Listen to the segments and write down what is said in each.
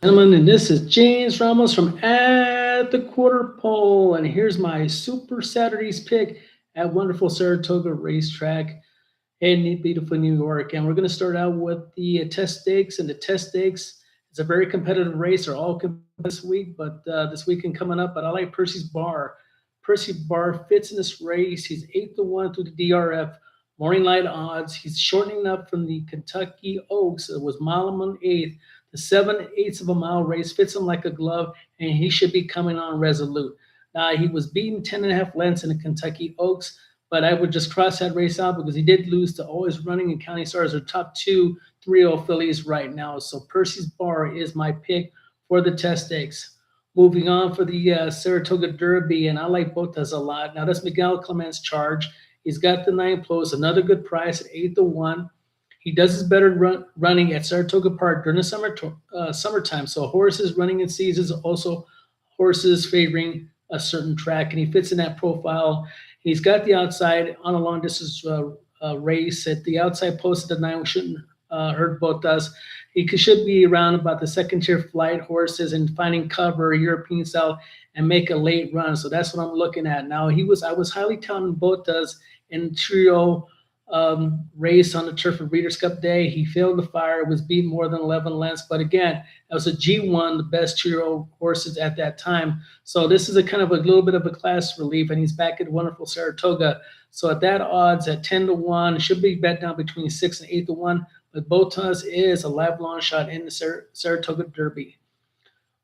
Gentlemen, and this is James Ramos from At the Quarter Pole, and here's my Super Saturdays pick at wonderful Saratoga Racetrack in beautiful New York. And we're going to start out with the test stakes, and the test stakes is a very competitive race. They're all competitive this week, but this weekend coming up. But I like Percy's Bar. Percy Bar fits in this race. He's 8-1 through the DRF. Morning light odds. He's shortening up from the Kentucky Oaks. It was mile and eighth. The 7/8 of a mile race fits him like a glove, and he should be coming on resolute. He was beaten 10.5 lengths in the Kentucky Oaks, but I would just cross that race out because he did lose to Always Running and County Stars, are top two 3-0 fillies right now. So Percy's Bar is my pick for the test stakes. Moving on for the Saratoga Derby, and I like Botas a lot. Now that's Miguel Clement's charge. He's got the 9 post, another good price at 8-1. He does his better running at Saratoga Park during the summertime. So horses running in seasons, also horses favoring a certain track, and he fits in that profile. He's got the outside on a long distance race at the outside post at the 9. We shouldn't hurt Botas. He should be around about the second tier flight horses and finding cover European style and make a late run. So that's what I'm looking at now. I was highly touting Botas in trio race on the turf of Breeders' Cup Day. He failed the fire, was beaten more than 11 lengths. But again, that was a G1, the best 2-year-old horses at that time. So this is a kind of a little bit of a class relief, and he's back at wonderful Saratoga. So at that odds, at 10-1, it should be bet down between 6 and 8-1. But Botas is a live long shot in the Saratoga Derby.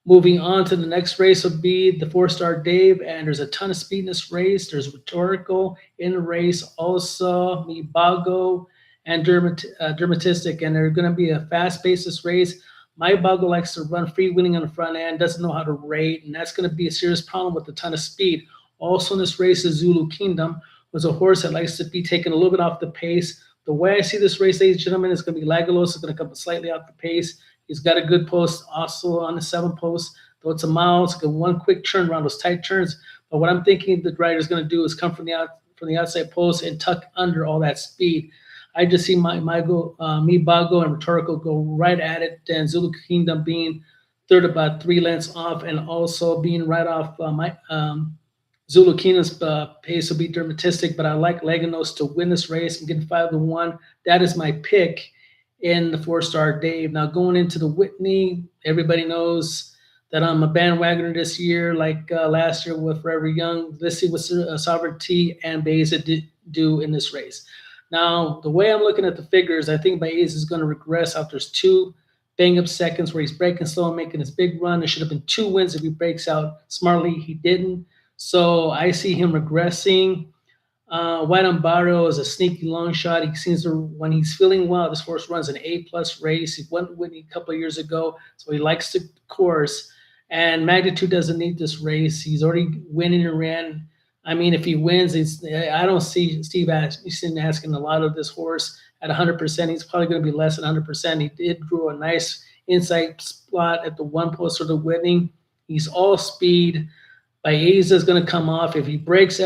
Moving on to the next race will be the 4-star Dave, and there's a ton of speed in this race. There's Rhetorical in the race, also Mibago and Dermatistic, and they're going to be a fast-paced this race. Mibago likes to run free winning on the front end, doesn't know how to rate, and that's going to be a serious problem with a ton of speed. Also in this race is Zulu Kingdom, was a horse that likes to be taken a little bit off the pace. The way I see this race, ladies and gentlemen, is going to be Lagalos is going to come slightly off the pace. He's got a good post also on the 7 post. Though it's a mile, it's one quick turn around those tight turns. But what I'm thinking the rider's going to do is come from the outside post and tuck under all that speed. I just see Mibago and Rhetorical go right at it, and Zulu Kingdom being third about 3 lengths off, and also being right off Zulu Kingdom's pace will be Dermatistic. But I like Laganos to win this race. I'm getting 5-1. That is my pick in the 4-star Dave. Now going into the Whitney, everybody knows that I'm a bandwagoner this year, like last year with Forever Young. Let's see what Sovereignty and Baeza do in this race. Now, the way I'm looking at the figures, I think Baeza is going to regress after 2 bang-up seconds where he's breaking slow and making his big run. There should have been 2 wins if he breaks out smartly. He didn't. So I see him regressing. White on Barrio is a sneaky long shot. He seems to, when he's feeling well, this horse runs an A-plus race. He won Whitney a couple of years ago, so he likes the course. And Magnitude doesn't need this race. He's already winning and ran. I mean, if he wins, I don't see Steve asking a lot of this horse at 100%. He's probably going to be less than 100%. He did drew a nice inside spot at the 1 post for the winning. He's all speed. Baeza is going to come off. If he breaks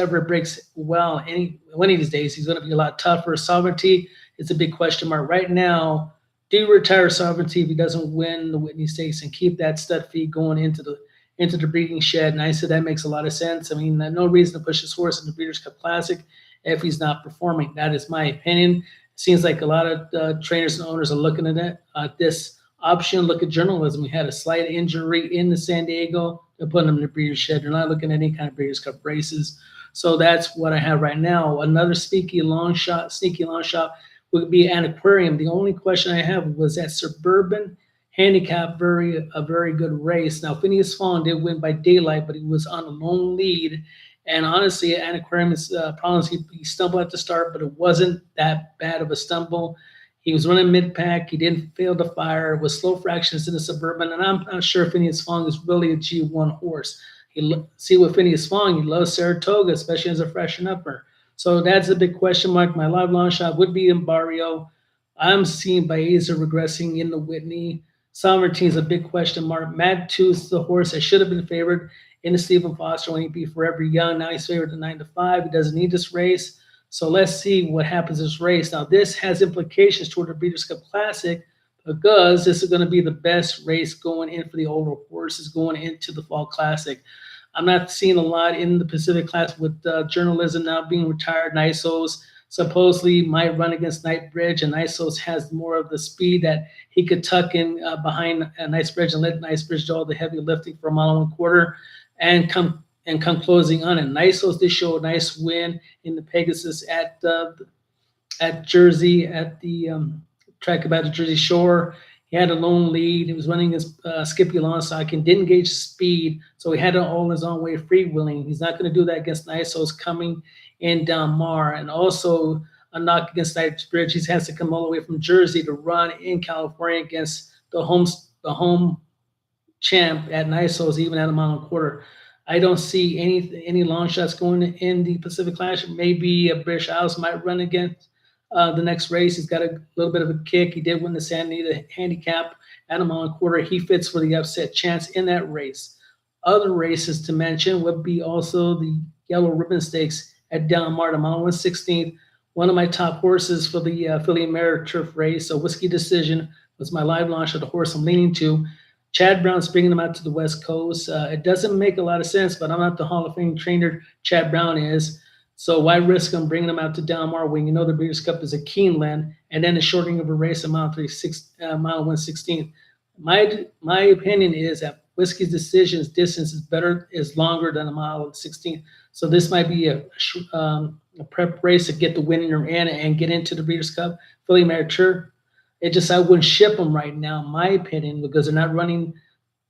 well, one of these days, he's going to be a lot tougher. Sovereignty is a big question mark. Right now, do you retire Sovereignty if he doesn't win the Whitney Stakes and keep that stud feed going into the breeding shed? And I said that makes a lot of sense. I mean, no reason to push his horse in the Breeders' Cup Classic if he's not performing. That is my opinion. It seems like a lot of trainers and owners are looking at this option. Look at journalism. We had a slight injury in the San Diego. They're putting them in the Breeders' Shed. They're not looking at any kind of Breeders' Cup races. So that's what I have right now. Another sneaky long shot would be an Aquarium. The only question I have was that Suburban Handicap, a very good race. Now, Phineas Fong did win by daylight, but he was on a lone lead. And honestly, an Aquarium's problems, he stumbled at the start, but it wasn't that bad of a stumble. He was running mid-pack. He didn't fail to fire. It was slow fractions in the Suburban. And I'm not sure Phineas Fong is really a G1 horse. See with Phineas Fong, he loves Saratoga, especially as a freshen upper. So that's a big question mark. My live long shot would be in Barrio. I'm seeing Baeza regressing in the Whitney. Sovereignty is a big question mark. Mad Tooth, the horse that should have been favored in the Stephen Foster when he beat Forever Young. Now he's favored to 9-5. He doesn't need this race. So let's see what happens in this race. Now, this has implications toward the Breeders' Cup Classic because this is going to be the best race going in for the older horses going into the Fall Classic. I'm not seeing a lot in the Pacific Class with journalism now being retired. Nisos supposedly might run against Knightsbridge, and Nisos has more of the speed that he could tuck in behind Knightsbridge and let Knightsbridge do all the heavy lifting for a mile and 1/4 and come closing on it. Nisos did show a nice win in the Pegasus at Jersey at the track about the Jersey Shore. He had a lone lead. He was running his Skippy Alonso and didn't gauge speed, so he had it all his own way, freewheeling. He's not going to do that against Nisos coming in down Mar, and also a knock against Knightsbridge. He has to come all the way from Jersey to run in California against the home champ at Nisos, even at a mile and 1/4. I don't see any long shots going in the Pacific Clash. Maybe a British Isles might run against the next race. He's got a little bit of a kick. He did win the Santa Anita handicap at a mile and 1/4. He fits for the upset chance in that race. Other races to mention would be also the Yellow Ribbon Stakes at Del Mar, a mile 1/16. One of my top horses for the Philly Mare Turf race. So Whiskey Decision was my live launch of the horse I'm leaning to. Chad Brown's bringing him out to the West Coast. It doesn't make a lot of sense, but I'm not the Hall of Fame trainer Chad Brown is. So why risk him bringing him out to Del Mar when you know the Breeders' Cup is a Keeneland and then a shortening of a race a mile 1/16? My opinion is that Whiskey's Decision's distance is longer than a mile 16. So this might be a prep race to get the win in your hand and get into the Breeders' Cup. Philly Mare Turf. I wouldn't ship them right now, in my opinion, because they're not running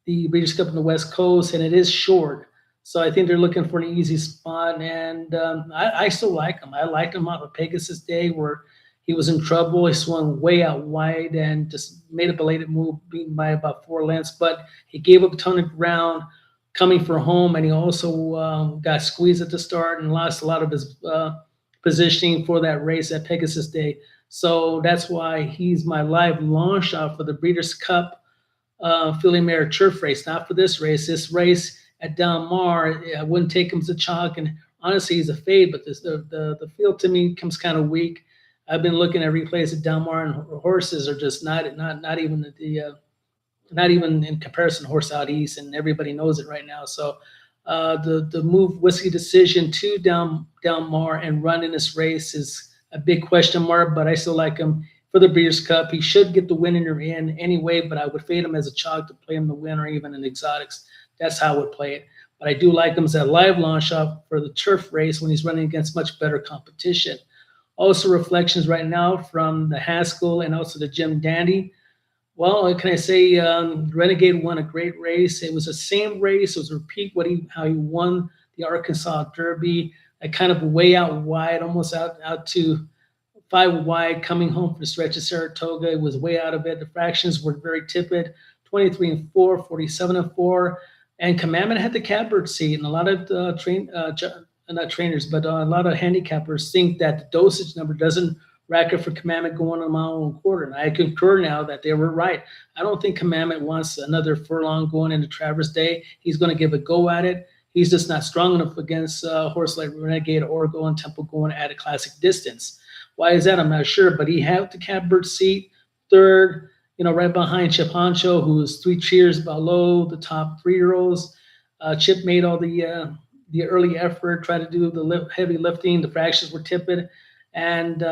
the Breeders' Cup on the West Coast, and it is short. So I think they're looking for an easy spot, and I still like him. I liked him on the Pegasus Day where he was in trouble. He swung way out wide and just made a belated move, beaten by about 4 lengths. But he gave up a ton of ground coming for home, and he also got squeezed at the start and lost a lot of his positioning for that race at Pegasus Day. So that's why he's my live long shot for the Breeders' Cup Philly Mare Turf race, not for this race. This race at Del Mar, I wouldn't take him as a chalk, and honestly, he's a fade. But the field to me comes kind of weak. I've been looking at replays at Del Mar, and horses are just not even in comparison to horse out east, and everybody knows it right now. So the move Whiskey Decision to Del Mar and run in this race is a big question mark, but I still like him for the Breeders' Cup. He should get the win in your end anyway, but I would fade him as a chalk to play him the win or even in exotics. That's how I would play it. But I do like him as a live launch shot for the turf race when he's running against much better competition. Also reflections right now from the Haskell and also the Jim Dandy. Well, what can I say? Renegade won a great race. It was the same race. It was a repeat how he won the Arkansas Derby. Kind of way out wide, almost out to 5 wide, coming home for the stretch of Saratoga. It was way out of it. The fractions were very tepid, 23-4, 47-4. And Commandment had the catbird seat, and a lot of not trainers, but a lot of handicappers think that the dosage number doesn't rack up for Commandment going a mile and 1/4. And I concur now that they were right. I don't think Commandment wants another furlong going into Travers Day. He's going to give a go at it. He's just not strong enough against a horse like Renegade or Golden Temple going at a classic distance. Why is that? I'm not sure, but he had the catbird seat, third, right behind Chip Honcho, who was 3 cheers below the top 3-year-olds. Chip made all the early effort, tried to do the heavy lifting. The fractions were tepid, and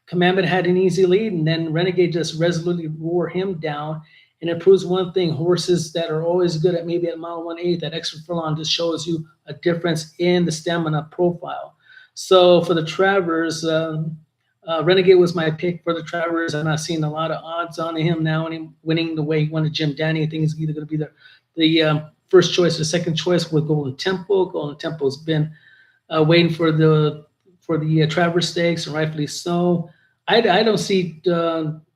Commandment had an easy lead, and then Renegade just resolutely wore him down. And it proves one thing: horses that are always good at maybe at mile 1/8, that extra furlong just shows you a difference in the stamina profile. So for the Travers, Renegade was my pick for the Travers. I'm not seeing a lot of odds on him now, and him winning the way he won to Jim Danny. I think he's either going to be the first choice or second choice with Golden Temple. Golden Temple's been waiting for the Travers Stakes, and rightfully so. I don't see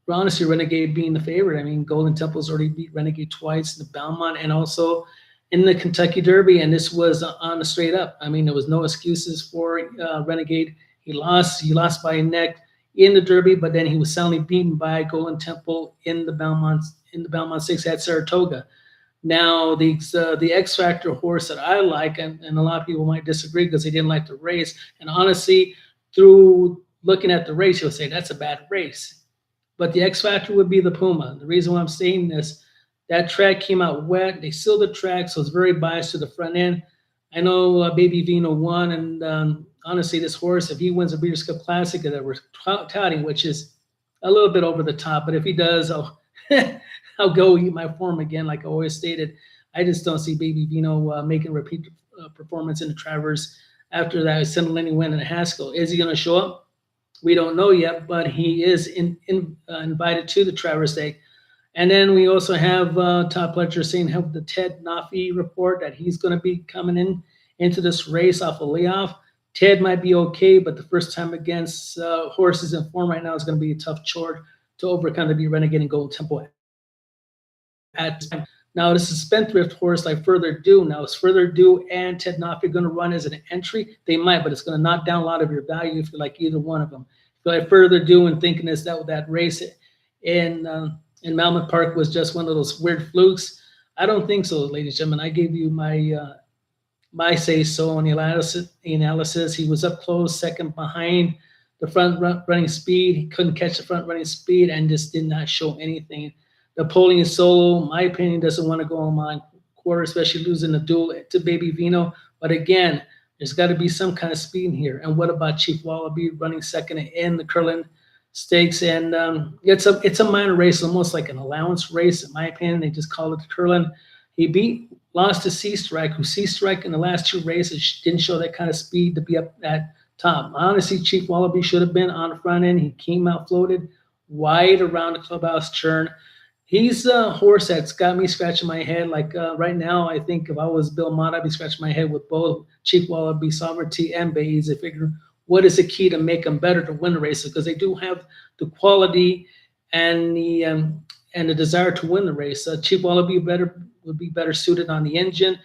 honestly Renegade being the favorite. I mean, Golden Temple's already beat Renegade twice in the Belmont and also in the Kentucky Derby, and this was on a straight up. I mean, there was no excuses for Renegade. He lost by a neck in the Derby, but then he was suddenly beaten by Golden Temple in the Belmont 6 at Saratoga. Now, the X Factor horse that I like, and a lot of people might disagree because they didn't like the race, and honestly, through looking at the race, you'll say that's a bad race. but the X factor would be the Puma. The reason why I'm saying this, that track came out wet. They sealed the track, so it's very biased to the front end. I know Baby Vino won, and honestly, this horse, if he wins a Breeders' Cup Classic that we're touting, which is a little bit over the top, but if he does, I'll I'll go eat my form again, like I always stated. I just don't see Baby Vino making a repeat performance in the Travers after that Cincinnati win in Haskell. Is he going to show up? We don't know yet, but he is invited to the Travers Day. And then we also have Todd Pletcher saying have the Ted Nafi report that he's going to be coming into this race off a layoff. Ted might be okay, but the first time against horses in form right now is going to be a tough chore to overcome to be Renegade and Golden Temple at this time. Now, this is Spendthrift horse like Further Due. Now, is Further Due and Ted Nafi going to run as an entry? They might, but it's going to knock down a lot of your value if you like either one of them. If you like Further Due and thinking that race in Malmont Park was just one of those weird flukes, I don't think so, ladies and gentlemen. I gave you my say so on the analysis. He was up close, second behind the front running speed. He couldn't catch the front running speed and just did not show anything. Napoleon Solo, my opinion, doesn't want to go on my quarter, especially losing the duel to Baby Vino. But again, there's got to be some kind of speed in here. And what about Chief Wallaby running second in the Curlin Stakes? And it's a minor race, almost like an allowance race, in my opinion. They just call it the Curlin. He lost to Sea Strike, who Sea Strike in the last two races didn't show that kind of speed to be up at top. Honestly, Chief Wallaby should have been on the front end. He came out floated wide around the clubhouse turn. He's a horse that's got me scratching my head. Like right now, I think if I was Bill Mott, I'd be scratching my head with both Chief Wallaby, Sovereignty, and Bays. I figure what is the key to make them better to win the races, because they do have the quality and the desire to win the race. Chief Wallaby would be better suited on the engine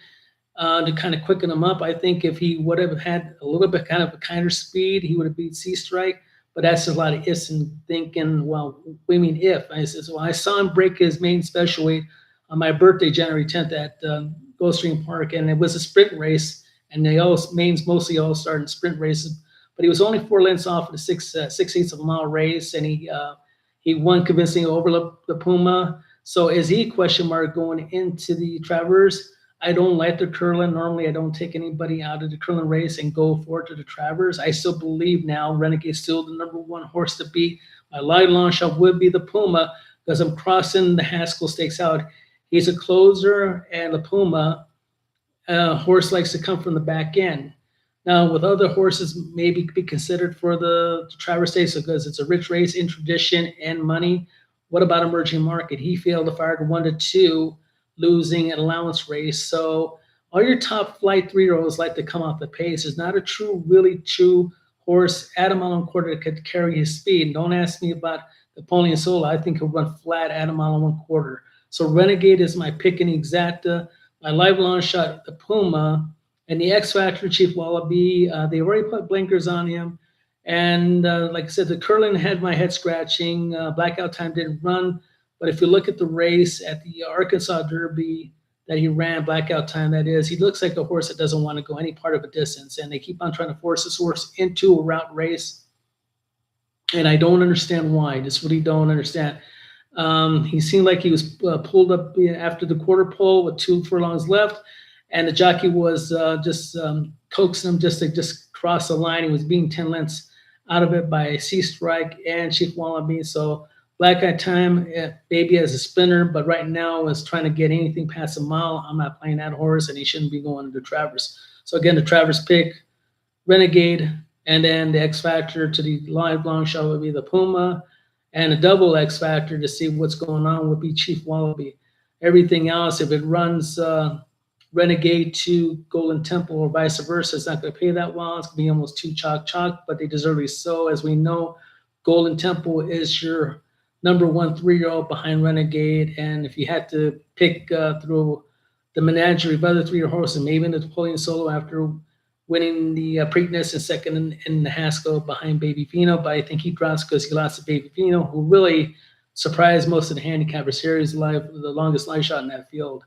to kind of quicken him up. I think if he would have had a little bit kind of a kinder speed, he would have beat Sea Strike. But that's a lot of ifs and thinking, well, we mean if. I says, well, I saw him break his main special weight on my birthday, January 10th at Gulfstream Park, and it was a sprint race, and mains mostly all started in sprint races. But he was only 4 lengths off of the 6/8 of a mile race, and he won convincingly over the Puma. So is he, question mark, going into the Travers? I don't like the Curlin. Normally, I don't take anybody out of the Curlin race and go forward to the Travers. I still believe now Renegade's still the #1 horse to beat. My live long shot would be the Puma, because I'm crossing the Haskell Stakes out. He's a closer, and the Puma horse likes to come from the back end. Now, with other horses, maybe be considered for the Travers Stakes because it's a rich race in tradition and money. What about Emerging Market? He failed to fire to 1-2. Losing an allowance race. So all your top flight 3-year-olds like to come off the pace. There's not a really true horse at a mile and quarter that could carry his speed. And don't ask me about Napoleon Solo. I think he'll run flat at a mile and 1/4. So Renegade is my pick in exacta. My live long shot, the Puma, and the X Factor, Chief Wallaby. They already put blinkers on him. And like I said, the Curlin had my head scratching. Blackout Time didn't run. But if you look at the race at the Arkansas Derby that he ran, Blackout Time, that is, he looks like a horse that doesn't want to go any part of a distance. And they keep on trying to force this horse into a route race. And I don't understand why. Just really don't understand. He seemed like he was pulled up after the quarter pole with 2 furlongs left. And the jockey was just coaxing him just to cross the line. He was being 10 lengths out of it by Sea Strike and Chief Wallaby. So Blackout Time, maybe as a spinner, but right now is trying to get anything past a mile. I'm not playing that horse, and he shouldn't be going to Travers. So again, the Travers pick, Renegade, and then the X Factor to the live long shot would be the Puma, and a double X Factor to see what's going on would be Chief Wallaby. Everything else, if it runs Renegade to Golden Temple or vice versa, it's not going to pay that well. It's going to be almost too chalk, but they deservedly so. As we know, Golden Temple is your #1 3-year-old behind Renegade, and if you had to pick through the menagerie of other 3-year horses, maybe the Napoleon Solo after winning the Preakness and second in the Haskell behind Baby Vino, but I think he drops because he lost to Baby Vino, who really surprised most of the handicapper series, the longest live shot in that field.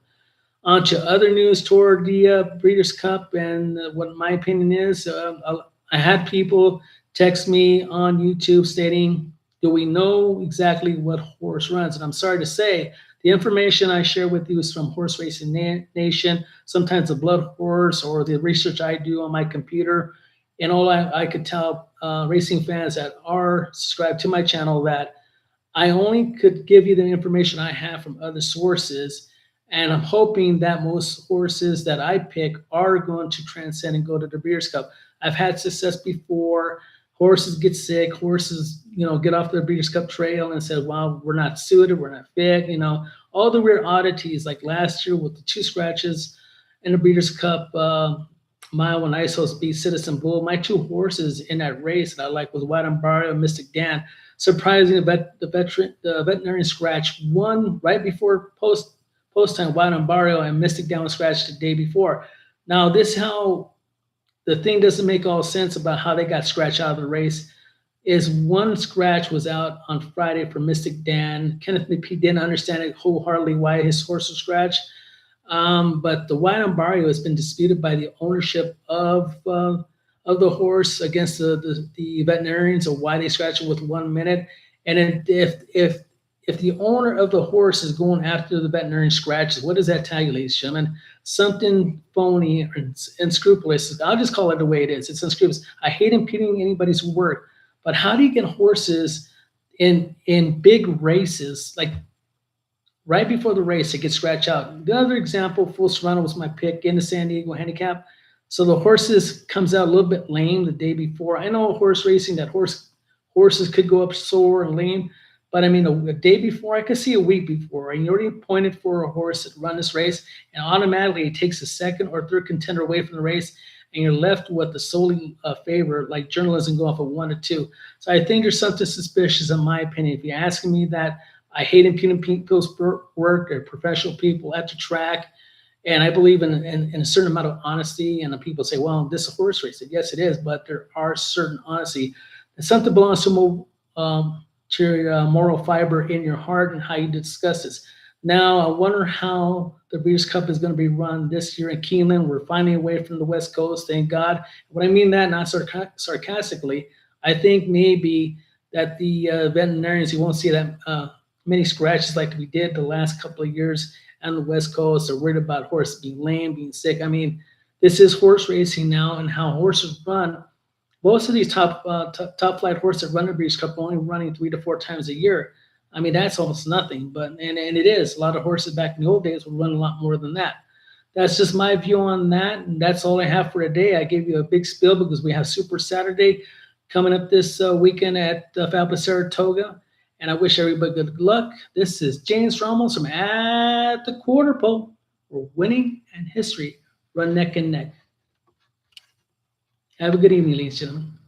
On to other news toward the Breeders' Cup, and what my opinion is, I had people text me on YouTube stating Do we know exactly what horse runs? And I'm sorry to say, the information I share with you is from Horse Racing Nation, sometimes the Blood Horse or the research I do on my computer. And all I could tell racing fans that are subscribed to my channel that I only could give you the information I have from other sources. And I'm hoping that most horses that I pick are going to transcend and go to the Breeders' Cup. I've had success before. Horses get sick. Horses, get off the Breeders' Cup trail and said, "Wow, we're not suited. We're not fit." All the weird oddities. Like last year with the 2 scratches in the Breeders' Cup mile when ISOs beat Citizen Bull. My 2 horses in that race that I like was White Embargo and Mystic Dan. Surprising, the veterinarian scratch won right before post time. White Embargo and Mystic Dan was scratched the day before. Now this how the thing doesn't make all sense about how they got scratched out of the race is one scratch was out on Friday for Mystic Dan. Kenneth McPhee didn't understand it wholeheartedly why his horse was scratched. But the White Embargo has been disputed by the ownership of the horse against the veterinarians of why they scratch it with 1 minute. And if the owner of the horse is going after the veterinarian scratches, what does that tell you, ladies and gentlemen? Something phony or unscrupulous. I'll just call it the way it is. It's unscrupulous. I hate impeding anybody's work, but how do you get horses in big races like right before the race, it gets scratched out? The other example, Full Serrano was my pick in the San Diego handicap. So the horses comes out a little bit lame the day before. I know horse racing that horses could go up sore and lame, but I mean a day before, I could see a week before, and you already pointed for a horse that run this race, and automatically it takes a second or third contender away from the race, and you're left with the solely favorite, like journalism go off of 1 to 2. So I think there's something suspicious in my opinion. If you're asking me that, I hate impeding people's work or professional people at the track. And I believe in a certain amount of honesty. And the people say, well, this is a horse race. Yes, it is. But there are certain honesty. And something belongs to your moral fiber in your heart and how you discuss this. Now, I wonder how the Breeders' Cup is going to be run this year in Keeneland. We're finally away from the West Coast, thank God. When I mean that, not sarcastically, I think maybe that the veterinarians, you won't see that many scratches like we did the last couple of years on the West Coast. Are worried about horses being lame, being sick. I mean, this is horse racing now, and how horses run. Most of these top flight horses that run the Breeders' Cup are only running 3 to 4 times a year. I mean, that's almost nothing. But and it is a lot of horses back in the old days would run a lot more than that. That's just my view on that, and that's all I have for today. I gave you a big spiel because we have Super Saturday coming up this weekend at Fabulous Saratoga. And I wish everybody good luck. This is James Ramos from At the Quarter Pole, where winning and history run neck and neck. Have a good evening, ladies and gentlemen.